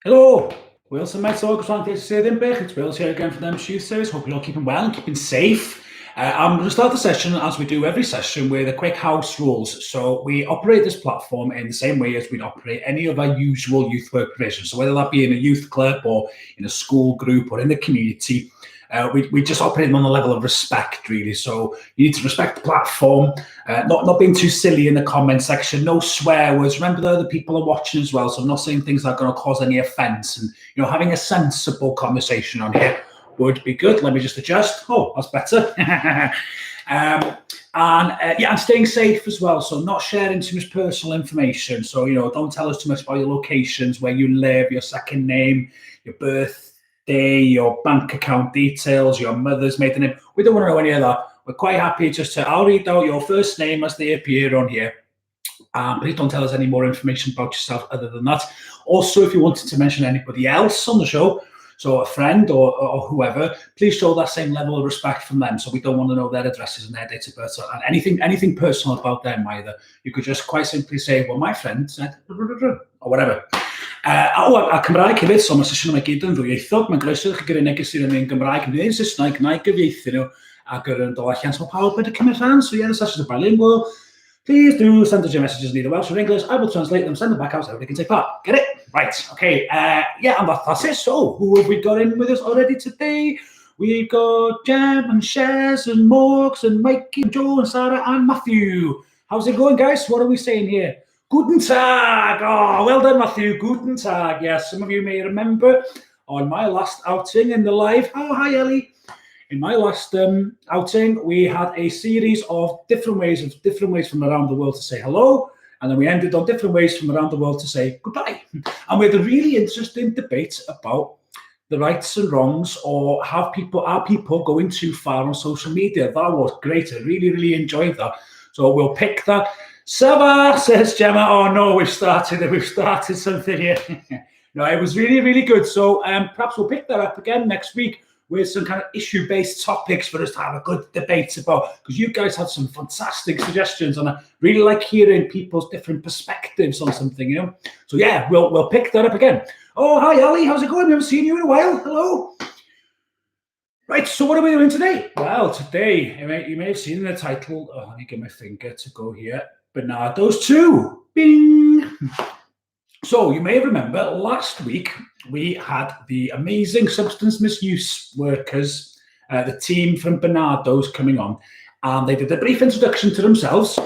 Hello, Wilson Metso, Cysylltiedig. It's Will here again from the Youth Series. Hope you're all keeping well and keeping safe. I'm going to start the session, as we do every session, with a quick house rules. So we operate this platform in the same way as we'd operate any of our usual youth work provisions. So whether that be in a youth club or in a school group or in the community, we just operate on a level of respect, really. So you need to respect the platform, not being too silly in the comment section, no swear words. Remember, the other people are watching as well, so I'm not saying things that are going to cause any offence. And having a sensible conversation on here would be good. Let me just adjust. Oh, that's better. And staying safe as well. So not sharing too much personal information. So don't tell us too much about your locations, where you live, your second name, your birth. Your bank account details, your mother's maiden name. We don't want to know any of that. We're quite happy just to, I'll read out your first name as they appear on here. Please don't tell us any more information about yourself other than that. Also, if you wanted to mention anybody else on the show, so a friend or whoever, please show that same level of respect from them. So we don't want to know their addresses and their date of birth and anything personal about them either. You could just quite simply say, well, my friend said, or whatever. A Cymraeg hefyd, so mae sesiwn yma gyd yn ddwyieithog. Mae'n groeso chi gyda neges i'r un Gymraeg neu'n Saesneg, na I gyfieithu nhw ac yn dod allan. So pawb wedi cymryd rhan, so the sessions are bilingual. Please do send us your messages in either Welsh or English. I will translate them, send them back out so everybody can take part. Get it? Right, okay. And that's it. So who have we got in with us already today? We've got Jem and Shez and Morgs and Mikey and Joe and Sarah and Matthew. How's it going, guys? What are we saying here? Guten Tag! Oh, well done, Matthew. Guten Tag. Yes, some of you may remember on my last outing in the live. Oh, hi, Ellie. In my last outing, we had a series of different ways from around the world to say hello, and then we ended on different ways from around the world to say goodbye. And we had a really interesting debate about the rights and wrongs, or are people going too far on social media. That was great. I really, really enjoyed that. So we'll pick that. Sava, says Gemma. Oh no, we've started something here. No, it was really, really good. So perhaps we'll pick that up again next week with some kind of issue-based topics for us to have a good debate about, because you guys had some fantastic suggestions, and I really like hearing people's different perspectives on something, So yeah, we'll pick that up again. Oh, hi, Ali. How's it going? We haven't seen you in a while. Hello. Right, so what are we doing today? Well, today, you may have seen in the title, let me get my finger to go here, Barnardos 2. Bing! So you may remember last week we had the amazing substance misuse workers, the team from Barnardos coming on, and they did a brief introduction to themselves,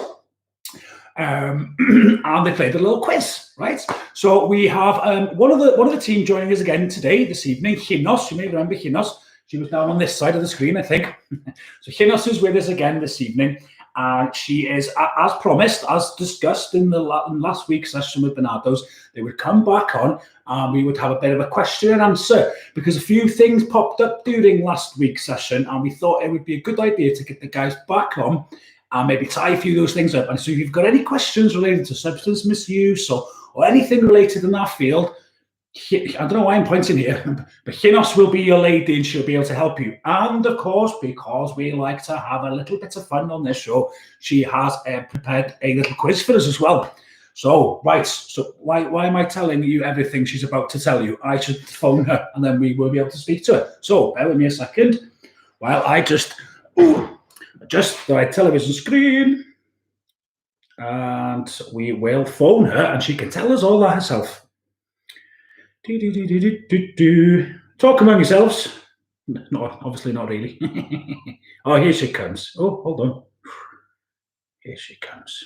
and they played a little quiz, right? So we have one of the team joining us again this evening, Chinos. You may remember Chinos. She was down on this side of the screen, I think. So Chinos is with us again this evening. And she is, as promised, as discussed in the last week's session with Barnardos, they would come back on and we would have a bit of a question and answer, because a few things popped up during last week's session and we thought it would be a good idea to get the guys back on and maybe tie a few of those things up. And so if you've got any questions related to substance misuse or anything related in that field, I don't know why I'm pointing here, but Chinos will be your lady and she'll be able to help you. And of course, because we like to have a little bit of fun on this show, she has prepared a little quiz for us as well. So, right, so why am I telling you everything she's about to tell you? I should phone her and then we will be able to speak to her. So, bear with me a second while I just adjust the television screen. And we will phone her and she can tell us all that herself. Talk among yourselves. No, obviously not really. Oh, here she comes. Oh, hold on. Here she comes.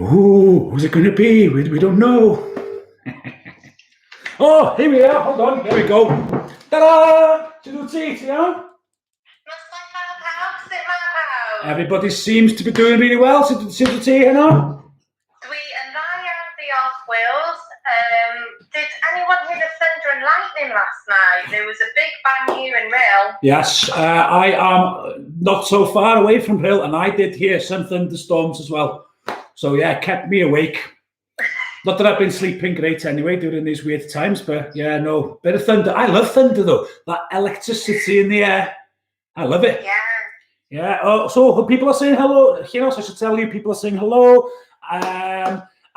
Oh, who's it going to be? We don't know. Oh, here we are. Hold on. There we go. Ta-da! Cysylltiedig, Everybody seems to be doing really well. Cysylltiedig, Wales. Did anyone hear the thunder and lightning last night? There was a big bang here in Rhyl. Yes, I am not so far away from Rhyl, and I did hear some thunderstorms as well. So yeah, kept me awake. Not that I've been sleeping great anyway during these weird times, but yeah, no, bit of thunder. I love thunder though. That electricity in the air, I love it. Yeah. Yeah. So people are saying hello. I should tell you, people are saying hello.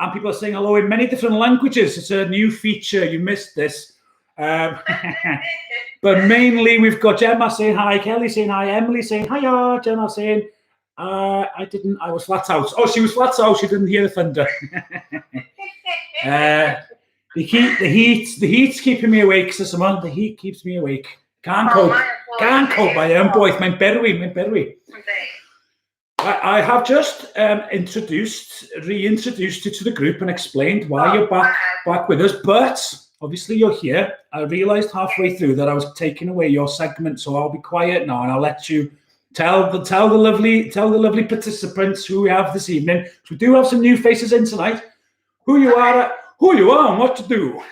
and people are saying hello in many different languages. It's a new feature. You missed this. But mainly we've got Gemma saying hi, Kelly saying hi, Emily saying hiya, Gemma saying, I was flat out. Oh, she was flat out. She didn't hear the thunder. The heat's keeping me awake, says someone. The heat keeps me awake. Can't cope by own boy. Mae'n berwi. I have just reintroduced you to the group and explained why you're back with us, but obviously you're here. I realised halfway through that I was taking away your segment, so I'll be quiet now and I'll let you tell the lovely participants who we have this evening. So we do have some new faces in tonight. Who you are and what to do.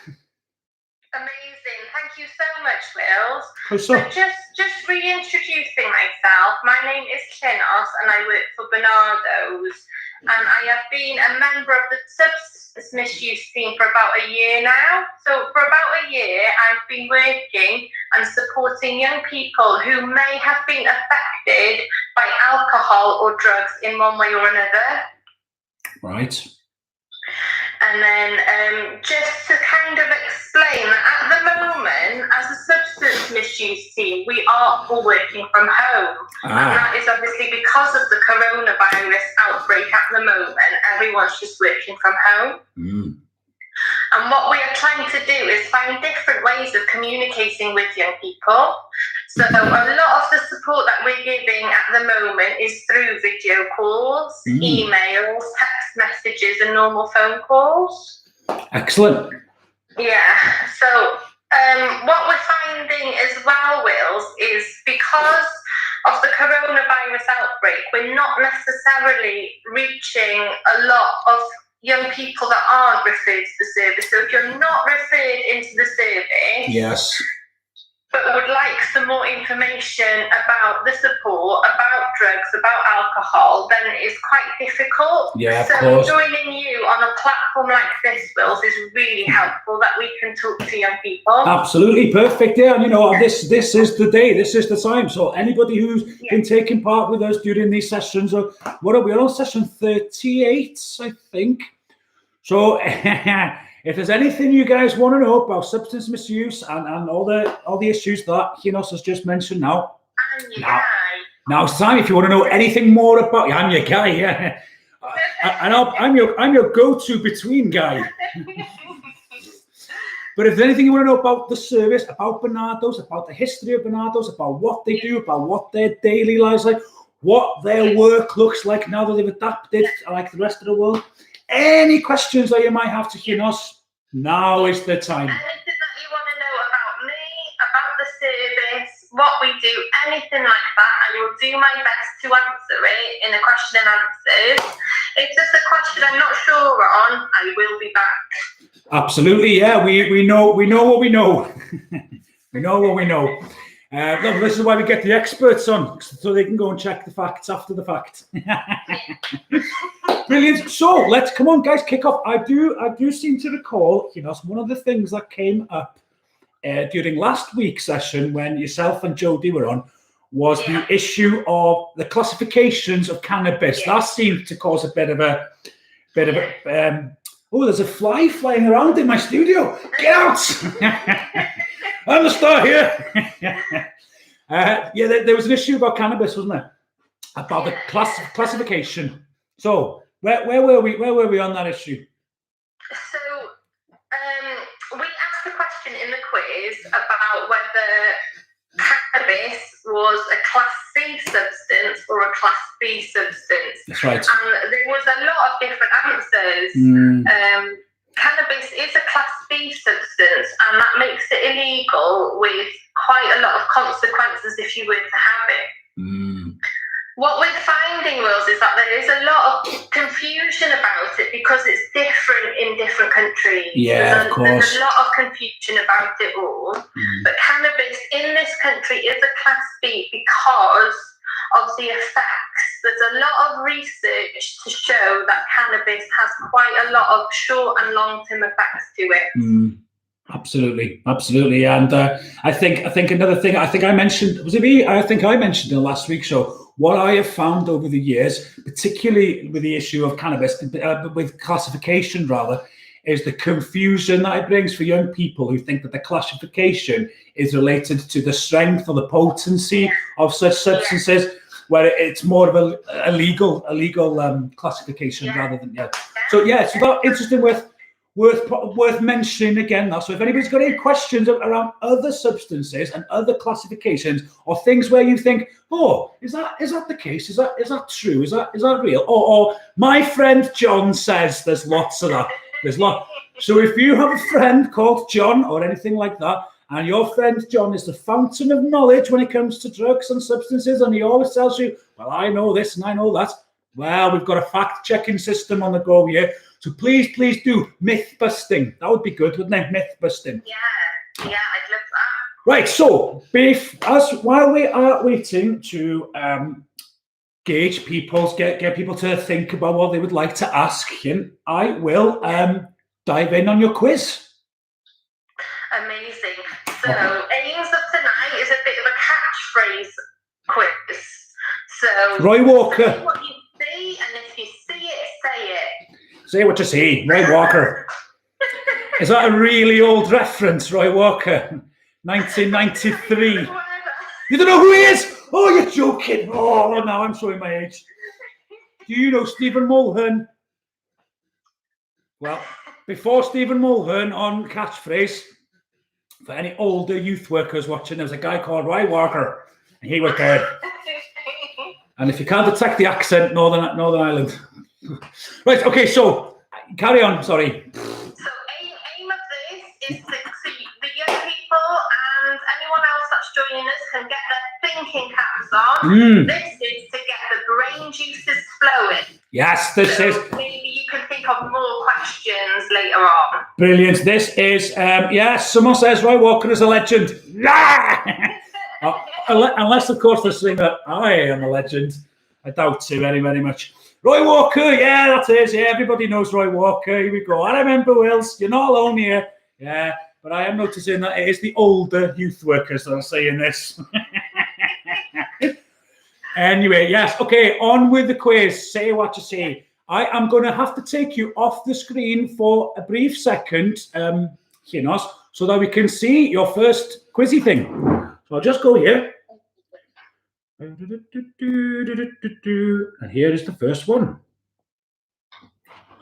Amazing. Thank you so much, Wills. So just reintroducing myself. My name is Klinos and I work for Barnardos. And I have been a member of the substance misuse team for about a year now. So for about a year, I've been working and supporting young people who may have been affected by alcohol or drugs in one way or another. Right. And then just to kind of explain that at the moment, as a substance misuse team, we are all working from home. And that is obviously because of the coronavirus outbreak at the moment, everyone's just working from home. And what we are trying to do is find different ways of communicating with young people. So a lot of the support that we're giving at the moment is through video calls, emails, text messages, and normal phone calls. Excellent. Yeah. So what we're finding as well, Wills, is because of the coronavirus outbreak, we're not necessarily reaching a lot of young people that aren't referred to the service. So if you're not referred into the service, yes, but would like some more information about the support, about drugs, about alcohol, then it's quite difficult. Yeah, so of course. Joining you on a platform like this, Wills, is really helpful that we can talk to young people. Absolutely perfect. Yeah, and this is the day, this is the time. So anybody who's been taking part with us during these sessions, or what are we on session 38, I think. So if there's anything you guys want to know about substance misuse and all the issues that Klinos has just mentioned now, it's time. If you want to know anything more about, I'm your guy, yeah. And I'm your go-to between guy. But if there's anything you want to know about the service, about Barnardos, about the history of Barnardos, about what they do, about what their daily lives like, what their work looks like now that they've adapted like the rest of the world, any questions that you might have to Klinos, now is the time. Anything that you want to know about me, about the service, what we do, anything like that, I will do my best to answer it in a question and answers. If there's a question I'm not sure on, I will be back. Absolutely, yeah. We know what we know. We know what we know. No, this is why we get the experts on, so they can go and check the facts after the fact. Brilliant. So let's come on, guys, kick off. I do seem to recall, one of the things that came up during last week's session when yourself and Jodie were on was the issue of the classifications of cannabis. That seemed to cause a bit of a oh, there's a fly flying around in my studio. Get out! I'm the star here. There was an issue about cannabis, wasn't there? About the classification. So where were we on that issue? So we asked a question in the quiz about whether cannabis was a Class C substance or a Class B substance. That's right. And there was a lot of different answers. Cannabis is a Class B substance, and that makes it illegal with quite a lot of consequences if you were to have it. What we're finding, Wills, is that there is a lot of confusion about it because it's different in different countries. Yeah, of course. There's a lot of confusion about it all. But cannabis in this country is a Class B because of the effects. There's a lot of research to show that cannabis has quite a lot of short and long-term effects to it. Absolutely. And I think another thing, I think I mentioned, was it me? I think I mentioned in the last week's show, what I have found over the years, particularly with the issue of cannabis, with classification rather, is the confusion that it brings for young people who think that the classification is related to the strength or the potency of such substances, where it's more of a legal classification rather than So that's interesting, worth mentioning again. Now, so if anybody's got any questions around other substances and other classifications, or things where you think, oh, is that the case? Is that true? Is that real? Or my friend John says there's lots of that. There's lots. So if you have a friend called John or anything like that, and your friend John is the fountain of knowledge when it comes to drugs and substances, and he always tells you, well, I know this and I know that. Well, we've got a fact-checking system on the go here. So please do myth-busting. That would be good, wouldn't it? Myth-busting. Yeah, I'd love that. Right, so while we are waiting to gauge people, get people to think about what they would like to ask him, I will dive in on your quiz. Amazing. So, aims of tonight is a bit of a catchphrase quiz. So, Roy Walker. Say what you see, and if you see it, say it. Say what you see, Roy Walker. Is that a really old reference, Roy Walker? 1993. You don't know who he is? Oh, you're joking. Oh, now I'm showing my age. Do you know Stephen Mulhern? Well, before Stephen Mulhern on catchphrase, for any older youth workers watching, there was a guy called Roy Walker, and he was there. And if you can't detect the accent, Northern Ireland. Right, okay, so carry on, sorry. So aim of this is to see the young people and anyone else that's joining us can get their thinking caps on. This is to get the brain juices flowing. Yes, this is. Maybe you can think of more questions later on. Brilliant. This is, yes, someone says Roy Walker is a legend. Unless, of course, they're saying that I am a legend. I doubt it very, very much. Roy Walker, yeah, that is. Yeah, everybody knows Roy Walker. Here we go. I remember, Wills. You're not alone here. Yeah, but I am noticing that it is the older youth workers that are saying this. Anyway, yes. Okay, on with the quiz. Say what you say. I am going to have to take you off the screen for a brief second, Chinos, so that we can see your first quizzy thing. So I'll just go here. And here is the first one.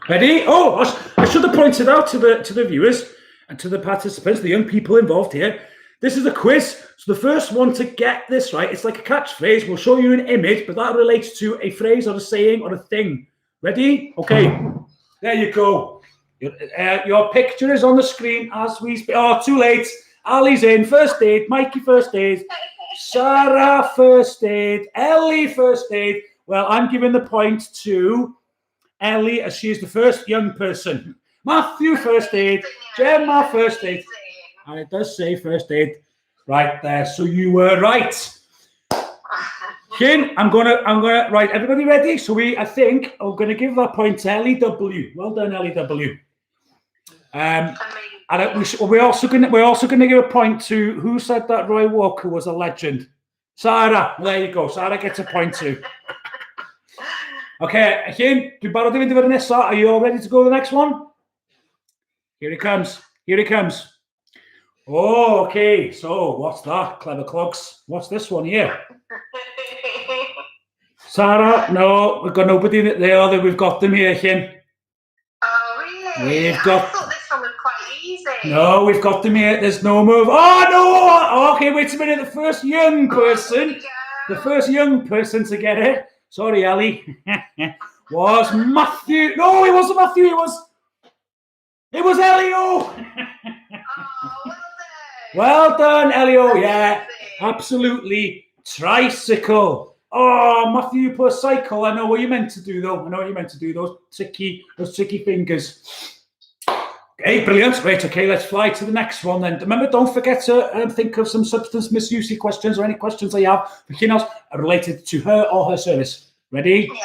Ready? Oh, I should have pointed out to the viewers and to the participants, the young people involved here. This is a quiz. So the first one to get this right, it's like a catchphrase. We'll show you an image, but that relates to a phrase or a saying or a thing. Ready? Okay. There you go. Your picture is on the screen as we speak. Oh, too late. Ali's in. First aid. Mikey, first aid. Sarah, first aid. Ellie, first aid. Well, I'm giving the point to Ellie as she is the first young person. Matthew, first aid. Gemma, first aid. And it does say first aid right there. So you were right. Kin, I'm gonna right. Everybody ready? So I think I'm gonna give that point to LEW. Well done, LEW. And we're also gonna give a point to who said that Roy Walker was a legend. Sarah. There you go. Sarah gets a point too. Okay, Kin, dwi'n barod I fynd i fod nesa. Are you all ready to go to the next one? Here it comes. Here it comes. Oh, okay. So what's that? Clever clogs. What's this one here? Sarah, no, we've got nobody there. We've got them here, Kin. Oh, really? I thought this one was quite easy. No, we've got them here. There's no move. Oh, no! Okay, wait a minute. The first young person to get it, sorry, Ali, was Matthew. No, it wasn't Matthew. It was Elio. Oh, well done, Elio. Yeah, absolutely. Tricycle. Oh, Matthew, you put a cycle. I know what you meant to do, though. I know what you meant to do. Those tricky fingers. Okay, brilliant. Right, okay, let's fly to the next one then. Remember, don't forget to think of some substance misuse questions or any questions that you have for Chinos related to her or her service. Ready? Yeah.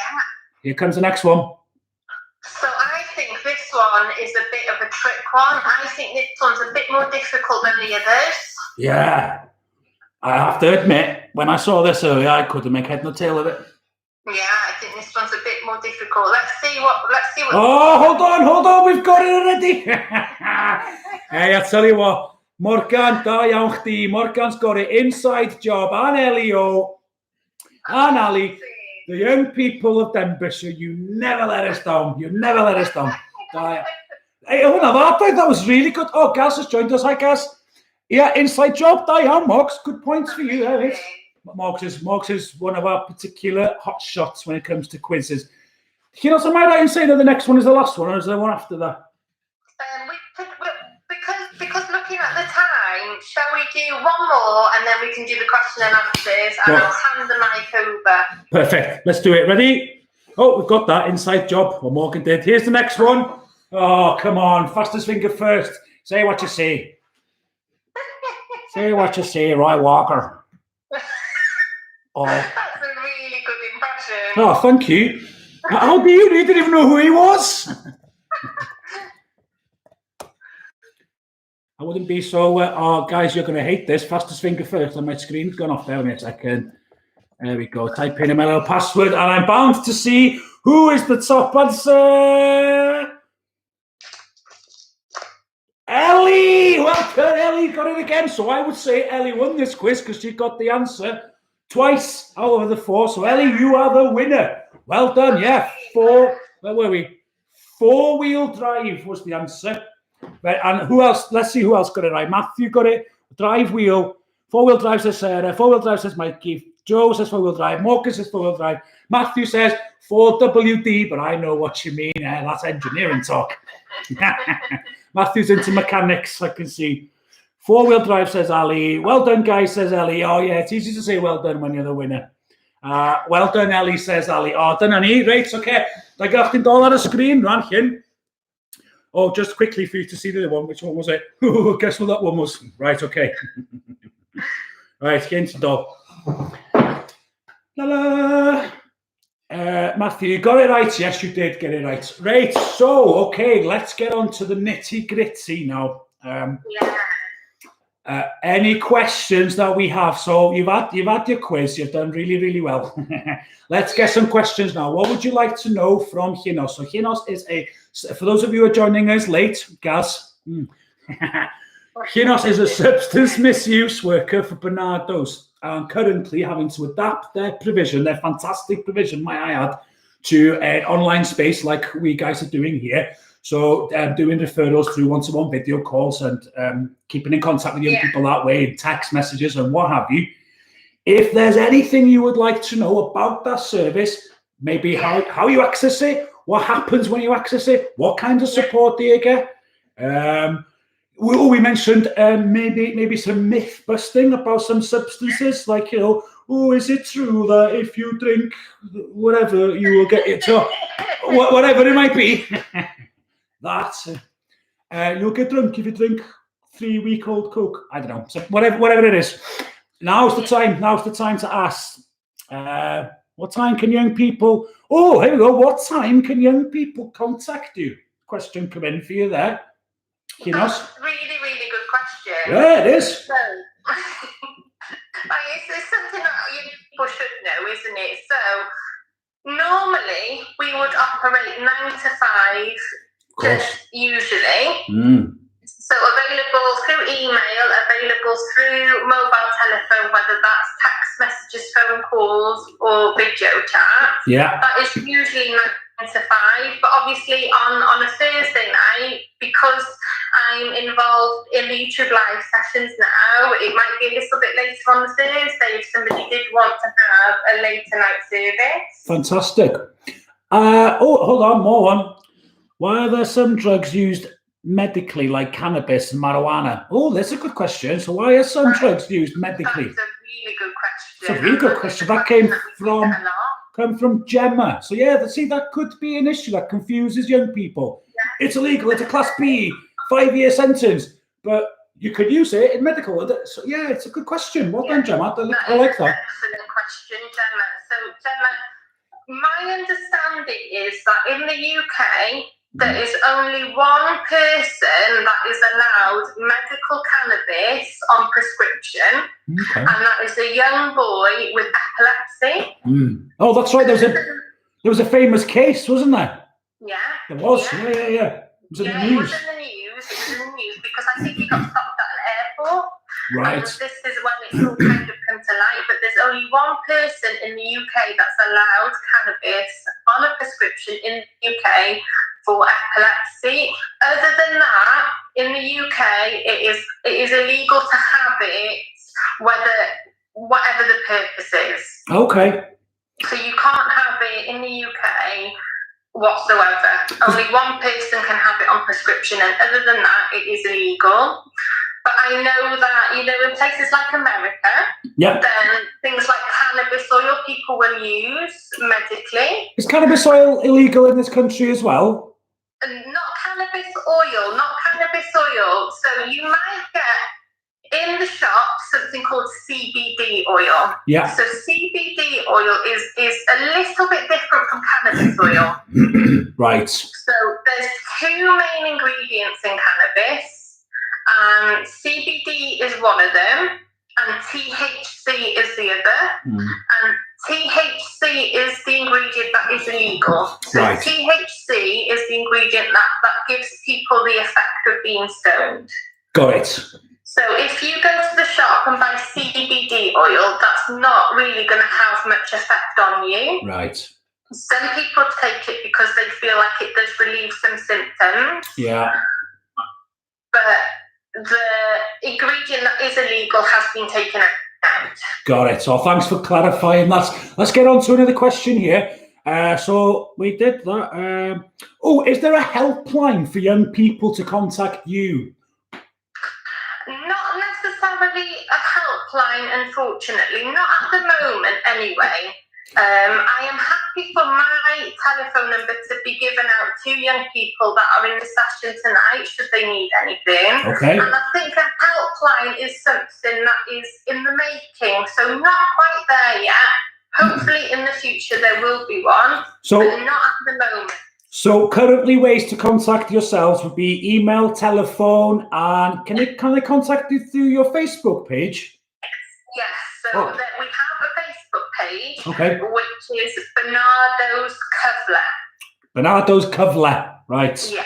Here comes the next one. So I think this one is a bit of a trick one. I think this one's a bit more difficult than the others. Yeah. I have to admit, when I saw this earlier, I couldn't make head nor tail of it. Yeah, I think this one's a bit more difficult. Let's see what. Oh, hold on, we've got it already. Hey, I tell you what, Morgan, da iawn chdi. Morgan's got it. Inside job, and Elio, and Ali, the young people of Denbighshire. You never let us down. You never let us down. Hey, that was really good. Oh, Gaz has joined us. Hi, Gaz. Yeah, inside job, da iawn, Mox. Good points for you, right? Mox is one of our particular hot shots when it comes to quizzes. Am I right in saying that the next one is the last one, or is there one after that? Because looking at the time, shall we do one more and then we can do the question and answers, and I'll hand the mic over. Perfect. Let's do it. Ready? Oh, we've got that inside job. What Morgan did. Here's the next one. Oh, come on. Fastest finger first. Say what you say. Say what you say, Roy Walker. Oh. That's a really good impression. Oh, thank you. How do you? You didn't even know who he was. I wouldn't be so. Oh, guys, you're going to hate this. Fastest finger first on my screen's gone off there in a second. There we go. Type in my little password, and I'm bound to see who is the top answer. Ellie! Well done, Ellie. Got it again. So I would say Ellie won this quiz because she got the answer twice out of the 4. So Ellie, you are the winner. Well done. Yeah. 4. Where were we? 4-wheel drive was the answer. Right, and who else? Let's see who else got it right. Matthew got it. Drive wheel. 4-wheel drive says Sarah. 4-wheel drive says Mikey. Joe says 4-wheel drive. Marcus says 4-wheel drive. Matthew says 4WD, but I know what you mean. That's engineering talk. Matthew's into mechanics, I can see. 4-wheel drive says Ali. Well done, guys, says Ellie. Oh, yeah, it's easy to say well done when you're the winner. Well done, Ellie, says Ali. Oh, done, Annie. Right, okay. I got it all on the screen, ran in. Oh, just quickly for you to see the other one. Which one was it? Guess what that one was. Right, okay. Right, get into the door. La-la. Matthew, you got it right. Yes, you did get it right. Right, so, okay, let's get on to the nitty-gritty now. Any questions that we have? So you've had your quiz. You've done really, really well. Let's get some questions now. What would you like to know from Hinos? So Hinos is for those of you who are joining us late, Gaz. Hinos is a substance misuse worker for Barnardos, and currently having to adapt their provision, their fantastic provision, might I add, to an online space like we guys are doing here. So doing referrals through one-to-one video calls and keeping in contact with young people that way, text messages and what have you. If there's anything you would like to know about that service, maybe how you access it, what happens when you access it, what kind of support do you get? We mentioned maybe some myth busting about some substances, like, is it true that if you drink whatever, you will get it? So, whatever it might be. You'll get drunk if you drink 3-week-old Coke. I don't know. So whatever it is. Now's the time to ask. What time can young people? Oh, here we go. What time can young people contact you? Question come in for you there. That's a really, really good question. Yeah, it is. So, it's something that young people should know, isn't it? So normally we would operate 9 to 5. Usually. So available through email, available through mobile telephone, whether that's text messages, phone calls, or video chat. Yeah. That is usually 9 to 5. But obviously on a Thursday night, because I'm involved in the YouTube live sessions now, it might be a little bit later on the Thursday if somebody did want to have a later night service. Fantastic. Hold on, more one. Why are there some drugs used medically, like cannabis and marijuana? Oh, that's a good question. So why are some drugs used medically? That's a really good question. It's a really good question. That came from Gemma. So yeah, see, that could be an issue that confuses young people. Yeah. It's illegal. It's a Class B, 5-year sentence, but you could use it in medical. So yeah, it's a good question. Well done, Gemma. I like that. Excellent question, Gemma. So Gemma, my understanding is that in the UK, there is only one person that is allowed medical cannabis on prescription, and that is a young boy with epilepsy. Oh, that's right. There was a famous case, wasn't there? Yeah. There was. Yeah. It was in the news. It was in the news because I think he got stopped at an airport. Right. And this is when it's all kind of come to light. But there's only one person in the UK that's allowed cannabis on a prescription in the UK for epilepsy. Other than that, in the UK, it is illegal to have it, whatever the purpose is. Okay. So you can't have it in the UK whatsoever. Only one person can have it on prescription, and other than that, it is illegal. But I know that, in places like America, then things like cannabis oil people will use medically. Is cannabis oil illegal in this country as well? Not cannabis oil. So you might get in the shop something called CBD oil. Yeah. So CBD oil is a little bit different from cannabis oil. Right. So there's two main ingredients in cannabis. CBD is one of them, and THC is the other. And THC is the ingredient that is illegal. So THC is the ingredient that gives people the effect of being stoned. Got it. So if you go to the shop and buy CBD oil, that's not really going to have much effect on you. Right. Some people take it because they feel like it does relieve some symptoms. Yeah. But the ingredient that is illegal has been taken out. Got it. So thanks for clarifying that. Let's get on to another question here. So we did that. Is there a helpline for young people to contact you? Not necessarily a helpline, unfortunately. Not at the moment, anyway. I am happy for my telephone number to be given out to young people that are in the session tonight, should they need anything. Okay. And I think a helpline is something that is in the making, so not quite there yet. Hopefully in the future there will be one, but not at the moment. So currently ways to contact yourselves would be email, telephone, and can they contact you through your Facebook page? Yes, so that we have a Facebook page, which is Barnardos Cysylltiedig. Barnardos Cysylltiedig, right. Yeah.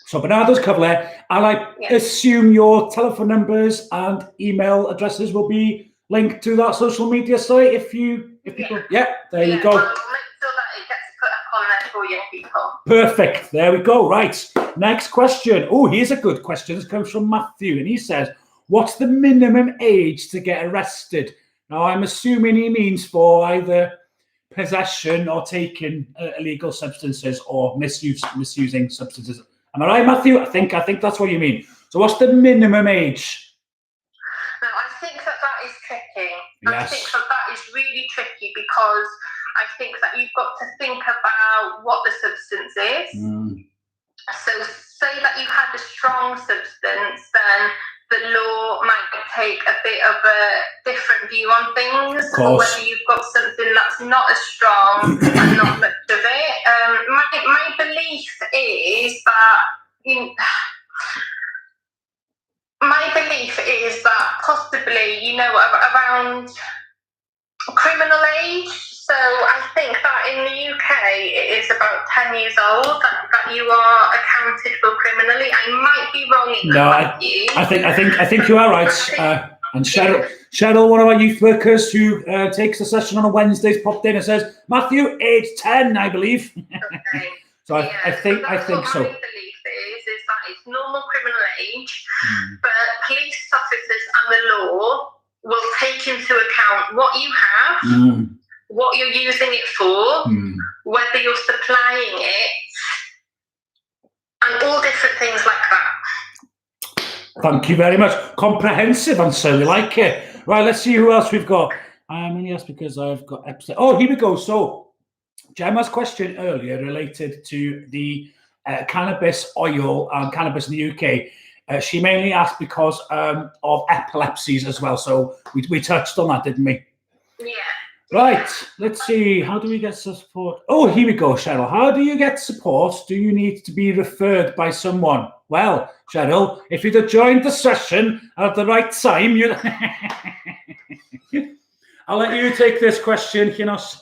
So Barnardos Cysylltiedig, and I assume your telephone numbers and email addresses will be linked to that social media site if people, there you go. We'll make sure that it gets put up on there for young people. Perfect, there we go, right. Next question. Oh, here's a good question. This comes from Matthew, and he says, what's the minimum age to get arrested? Now, I'm assuming he means for either possession or taking illegal substances or misusing substances. Am I right, Matthew? I think that's what you mean. So what's the minimum age? Now, I think that is tricky. Yes. I think that is really tricky because I think that you've got to think about what the substance is. So say that you had a strong substance, then the law might take a bit of a different view on things, or whether you've got something that's not as strong and not much of it. My belief is that possibly, around criminal age. So I think that in the UK it is about 10 years old that you are accounted for criminally. I might be wrong in that. I think you are right. And Cheryl, one of our youth workers who takes the session on a Wednesday, popped in and says, Matthew, age 10, I believe. Okay. So I think so. My belief is that it's normal criminal age, but police officers and the law will take into account what you have, what you're using it for, whether you're supplying it, and all different things like that. Thank you very much. Comprehensive answer. We like it. Right, let's see who else we've got. Yes, because I've got episode. Oh, here we go. So Gemma's question earlier related to the cannabis oil and cannabis in the UK. She mainly asked because of epilepsies as well. So we touched on that, didn't we? Yeah. Right, let's see. How do we get support? Oh, here we go, Cheryl. How do you get support? Do you need to be referred by someone? Well, Cheryl, if you'd have joined the session at the right time, you'd... I'll let you take this question, Yeah, so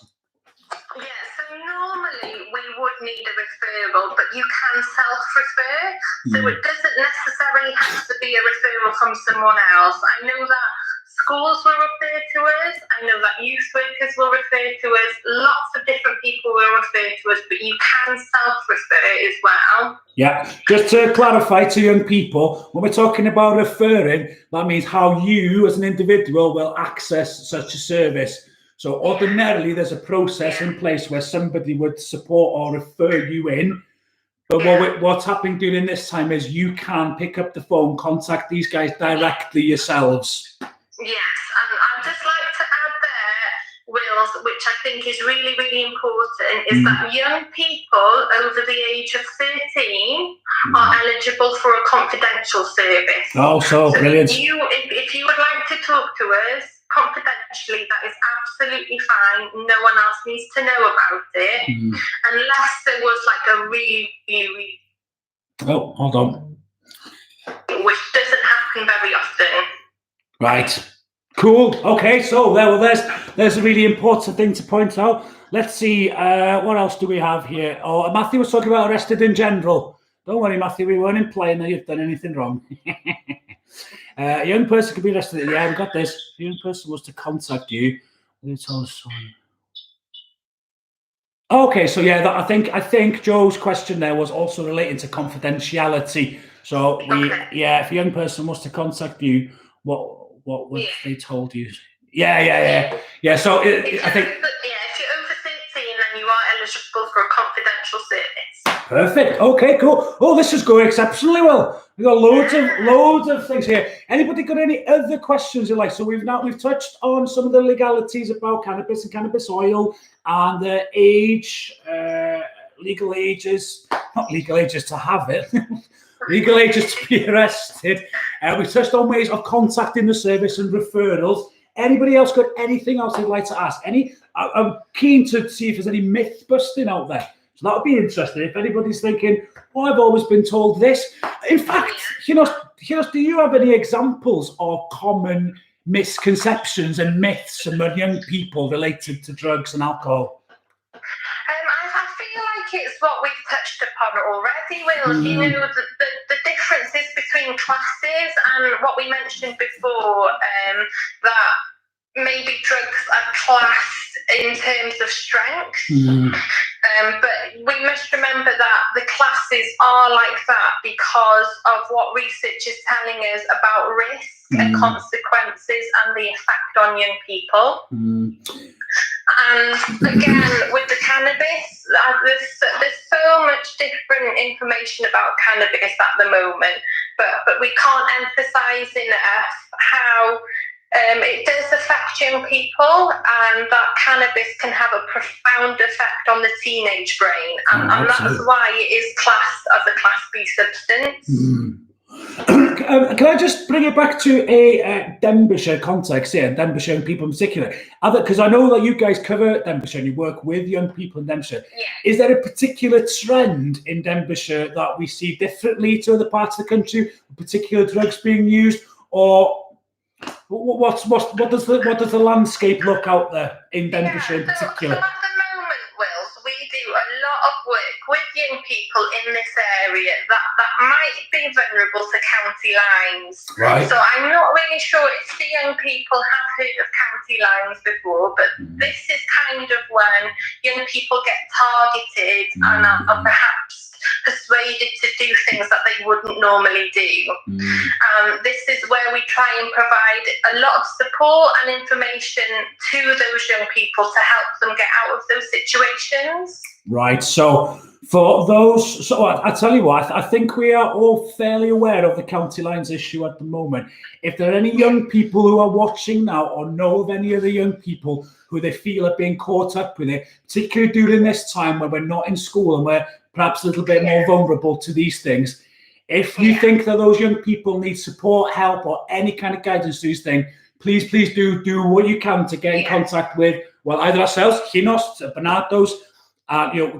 normally we would need a referral, but you can self-refer. So it doesn't necessarily have to be a referral from someone else. I know that schools will refer to us. I know that youth workers will refer to us. Lots of different people will refer to us, but you can self-refer as well. Yeah, just to clarify to young people, when we're talking about referring, that means how you as an individual will access such a service. So ordinarily, there's a process in place where somebody would support or refer you in. But what's happening during this time is you can pick up the phone, contact these guys directly yourselves. Yes, and I'd just like to add there, Wills, which I think is really, really important, is that young people over the age of 13 are eligible for a confidential service. Oh, so brilliant. If you would like to talk to us confidentially, that is absolutely fine. No one else needs to know about it, unless there was like a really, really... Oh, hold on. Which doesn't happen very often. Right. Cool. Okay. So there's a really important thing to point out. Let's see. What else do we have here? Oh, Matthew was talking about arrested in general. Don't worry, Matthew. We weren't implying that you've done anything wrong. A young person could be arrested. Yeah, we got this. A young person was to contact you. Okay. So yeah, I think Joe's question there was also relating to confidentiality. So if a young person was to contact you, what would they told you? Yeah. So I think... if you're over 13, then you are eligible for a confidential service. Perfect. Okay, cool. Oh, this is going exceptionally well. We've got loads of things here. Anybody got any other questions you like? So we've touched on some of the legalities about cannabis and cannabis oil and the legal ages, not legal ages to have it. Legal ages to be arrested. We touched on ways of contacting the service and referrals. Anybody else got anything else they'd like to ask? I'm keen to see if there's any myth busting out there. So that would be interesting. If anybody's thinking, "Oh, I've always been told this." In fact, do you have any examples of common misconceptions and myths among young people related to drugs and alcohol? I feel like it's what we've touched upon already, Will. You know, the differences between classes and what we mentioned before, that maybe drugs are classed in terms of strength. But we must remember that the classes are like that because of what research is telling us about risk and consequences and the effect on young people. And again, with the cannabis, there's so much different information about cannabis at the moment, but we can't emphasize enough how it does affect young people, and that cannabis can have a profound effect on the teenage brain, and that's why it is classed as a Class B substance. Can I just bring it back to a Denbighshire context here, Denbighshire young people in particular? Because I know that you guys cover Denbighshire and you work with young people in Denbighshire. Yeah. Is there a particular trend in Denbighshire that we see differently to other parts of the country, particular drugs being used, or what does the landscape look out there in Denbighshire in particular? So at the moment, Wills, we do a lot of work with young people in this area that might be vulnerable to county lines. Right. So I'm not really sure if the young people have heard of county lines before, but this is kind of when young people get targeted and are perhaps persuaded to do things that they wouldn't normally do. This is where we try and provide a lot of support and information to those young people to help them get out of those situations. Right. So for those, I tell you what, I think we are all fairly aware of the county lines issue at the moment. If there are any young people who are watching now or know of any other young people who they feel are being caught up with it, particularly during this time when we're not in school and we're perhaps a little bit more vulnerable to these things, if you think that those young people need support, help, or any kind of guidance to these things, please do what you can to get in contact with, well, either ourselves, Chinos, Barnardos,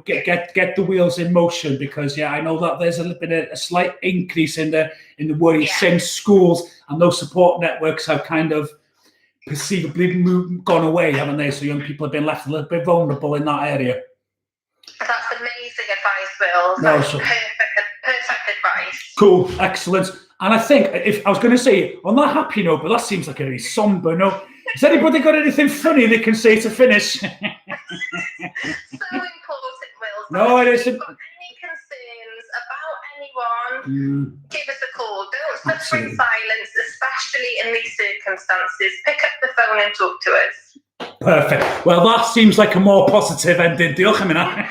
get the wheels in motion, because I know that there's a slight increase in the worry since schools and those support networks have kind of perceivably gone away, haven't they? So young people have been left a little bit vulnerable in that area. That's amazing advice, Will. That's perfect advice. Cool, excellent. And I think, if I was going to say, on that happy note, but that seems like a really somber note, has anybody got anything funny they can say to finish? So important, Will. No, it isn't. If you've got any concerns about anyone, give us a call. Don't suffer in silence, especially in these circumstances. Pick up the phone and talk to us. Perfect. Well, that seems like a more positive ending. Diolch am hynna.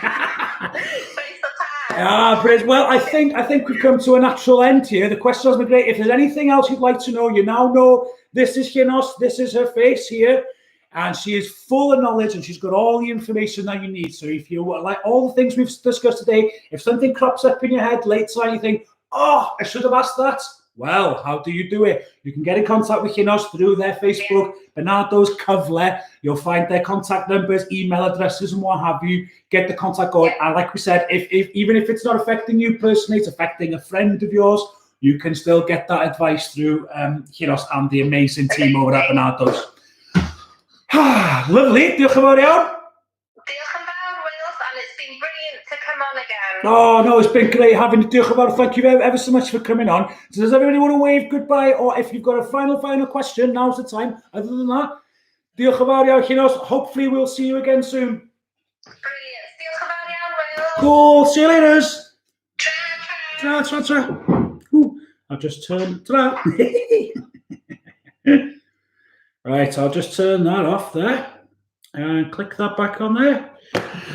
Brilliant. Well, I think we've come to a natural end here. The question has been great. If there's anything else you'd like to know, you now know this is Chinos, this is her face here, and she is full of knowledge and she's got all the information that you need. So if you like all the things we've discussed today, if something crops up in your head later and you think, oh, I should have asked that, well, how do you do it? You can get in contact with Chinos through their Facebook, Barnardos Cyfle. You'll find their contact numbers, email addresses, and what have you. Get the contact going. And like we said, if even if it's not affecting you personally, it's affecting a friend of yours, you can still get that advice through Chinos and the amazing team over at Barnardos. Lovely. Diolch yn fawr iawn. Diolch yn fawr, Will, and it's been brilliant to come on again. Oh, no, it's been great having you. Diolch yn fawr. Thank you ever so much for coming on. So does everybody want to wave goodbye? Or if you've got a final question, now's the time. Other than that, diolch yn fawr iawn, Chinos. Hopefully we'll see you again soon. Brilliant. Diolch yn fawr iawn, Will. Cool. See you later. Ta. Ooh, I'll just turn. Ta-da. Right, I'll just turn that off there and click that back on there.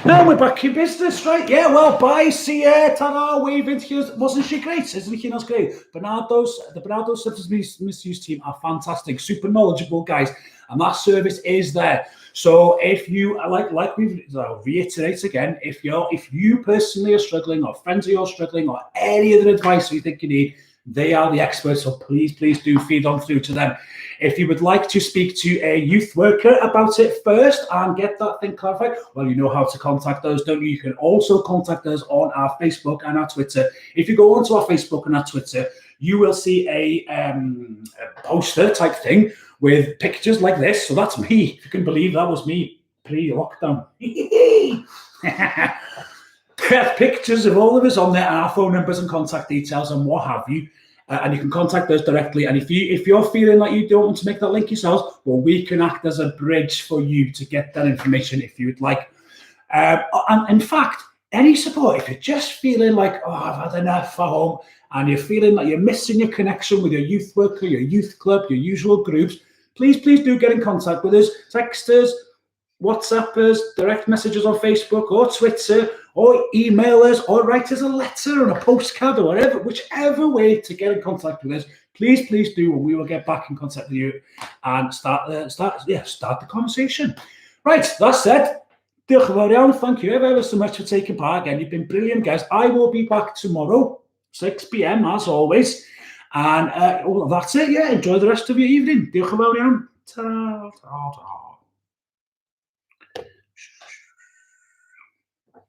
Now we're back in business, right? Yeah, well, bye, see ya, ta-da, waving. Wasn't she great? Isn't she great? The Barnardos Substance Misuse team are fantastic, super knowledgeable guys, and that service is there. So if you like we've reiterate again, if you personally are struggling, or friends of yours struggling, or any other advice you think you need, they are the experts, so please do feed on through to them. If you would like to speak to a youth worker about it first and get that thing clarified, well, you know how to contact us, don't you? You can also contact us on our Facebook and our Twitter. If you go onto our Facebook and our Twitter, you will see a poster type thing with pictures like this. So that's me. If you can believe that was me pre-lockdown. Pictures of all of us on there, our phone numbers and contact details and what have you. And you can contact us directly. And if you're feeling like you don't want to make that link yourselves, well, we can act as a bridge for you to get that information if you would like. And in fact, any support, if you're just feeling like, oh, I've had enough at home, and you're feeling like you're missing your connection with your youth worker, your youth club, your usual groups, please do get in contact with us. Text us, WhatsApp us, direct messages on Facebook or Twitter, or email us, or write us a letter and a postcard, or whichever way to get in contact with us. Please do, and we will get back in contact with you and start the conversation. Right, that said, diolch yn fawr iawn. Thank you ever so much for taking part again. You've been brilliant, guys. I will be back tomorrow, 6 p.m. as always. And that's it. Yeah, enjoy the rest of your evening. Diolch yn fawr iawn. Ta.